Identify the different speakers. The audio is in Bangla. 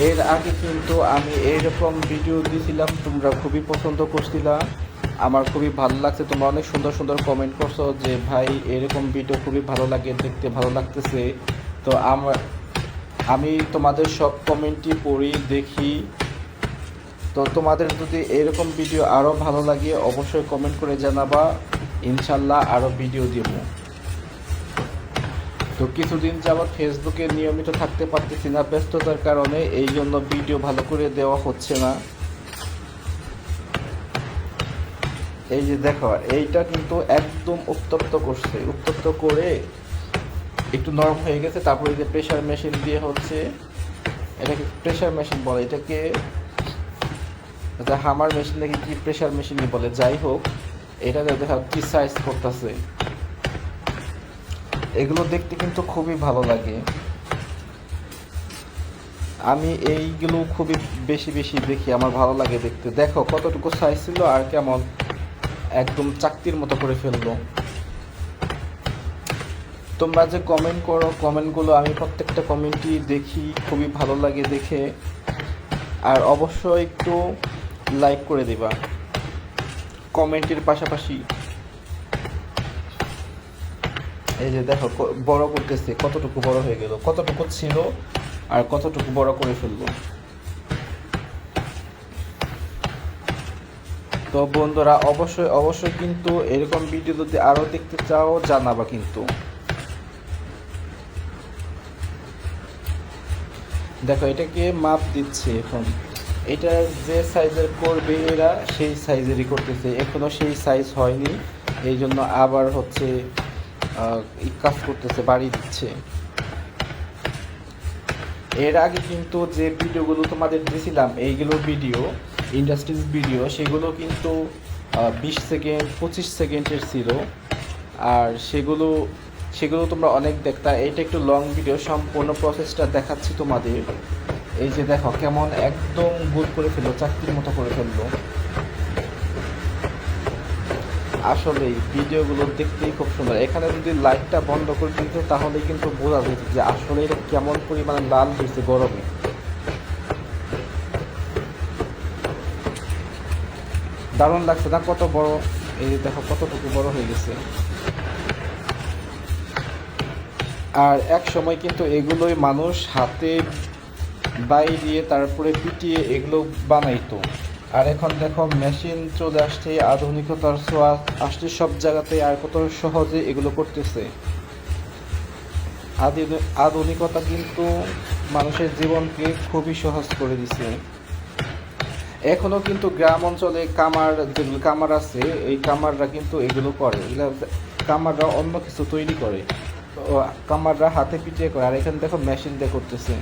Speaker 1: এর আগে কিন্তু আমি এইরকম ভিডিও দিয়েছিলাম, তোমরা খুবই পছন্দ করছিলা, আমার খুবই ভালো লাগছে। তোমরা অনেক সুন্দর সুন্দর কমেন্ট করছো যে ভাই এরকম ভিডিও খুবই ভালো লাগে, দেখতে ভালো লাগতেছে। তো আমি তোমাদের সব কমেন্টই পড়ি, দেখি। তো তোমাদের যদি এরকম ভিডিও আরও ভালো লাগে অবশ্যই কমেন্ট করে জানাবা, ইনশাল্লাহ আরও ভিডিও দেব। তো কিছুদিন যাবৎ ফেসবুকে নিয়মিত থাকতে পারতেছি না ব্যস্ততার কারণে, এই জন্য ভিডিও ভালো করে দেওয়া হচ্ছে না। এই যে দেখো, এইটা কিন্তু একদম উত্তপ্ত করছে, উত্তপ্ত করে একটু নরম হয়ে গেছে। তারপরে যে প্রেসার মেশিন দিয়ে হচ্ছে, এটাকে প্রেসার মেশিন বলে, এটাকে হামার মেশিন নাকি কি প্রেসার মেশিনই বলে, যাই হোক। এটা দেখা কি সাইজ করতেছে, এগুলো দেখতে কিন্তু খুবই ভালো লাগে। আমি এইগুলো খুবই বেশি বেশি দেখি, আমার ভালো লাগে দেখতে। দেখো কতটুকু সাইজ ছিল আর কেমন একদম চাকতির মতো করে ফেললো। তোমরা যে কমেন্ট করো, কমেন্টগুলো আমি প্রত্যেকটা কমেন্টই দেখি, খুবই ভালো লাগে দেখে। আর অবশ্যই একটু লাইক করে দিবা কমেন্টের পাশাপাশি। এই যে দেখো বড় করতেছে, কতটুকু বড় হয়ে গেল, কতটুকু ছিল আর কতটুকু বড় করে ফেললো। তো বন্ধুরা অবশ্যই অবশ্যই কিন্তু এরকম ভিডিও যদি আরও দেখতে চাও জানাবা কিন্তু। দেখো এটাকে মাপ দিচ্ছে এখন, এটা যে সাইজের করবে এরা সেই সাইজেরই করতেছে, এখনো সেই সাইজ হয়নি, এই জন্য আবার হচ্ছে কাজ করতেছে, বাড়ি দিচ্ছে। এর আগে কিন্তু যে ভিডিওগুলো তোমাদের দিয়েছিলাম, এইগুলো ভিডিও ইন্ডাস্ট্রিজ ভিডিও, সেগুলো কিন্তু 20 সেকেন্ড 25 সেকেন্ডের ছিল। আর সেগুলো সেগুলো তোমরা অনেক দেখতা। এইটা একটু লং ভিডিও, সম্পূর্ণ প্রসেসটা দেখাচ্ছি তোমাদের। এই যে দেখো কেমন একদম গোল করে ফেললো, চাকরির মতো করে ফেললো। আসলেই ভিডিওগুলো দেখতেই খুব সুন্দর। এখানে যদি লাইটটা বন্ধ করে দিত তাহলে কিন্তু বোঝা যেত যে আসলে এটা কেমন পরিমাণে লাল হয়েছে গরমে। দারুণ লাগছে না? কত বড়, এই দেখো কতটুকু বড় হয়ে গেছে। আর এক সময় কিন্তু এগুলোই মানুষ হাতে বাইরে তারপরে পিটিয়ে এগুলো বানাইতো। আর এখন দেখো মেশিন চলে আসছে, আধুনিকতার ছোঁয়া আসছে সব জায়গাতে, আর কত সহজে এগুলো করতেছে। আধুনিকতা কিন্তু মানুষের জীবনকে খুবই সহজ করে দিছে। এখনো কিন্তু গ্রাম অঞ্চলে যেগুলো কামার আছে, এই কামাররা কিন্তু এগুলো করে, এগুলো কামাররা অন্য কিছু তৈরি করে, কামাররা হাতে পিটিয়ে করে। আর এখানে দেখো মেশিন দিয়ে করতেছে।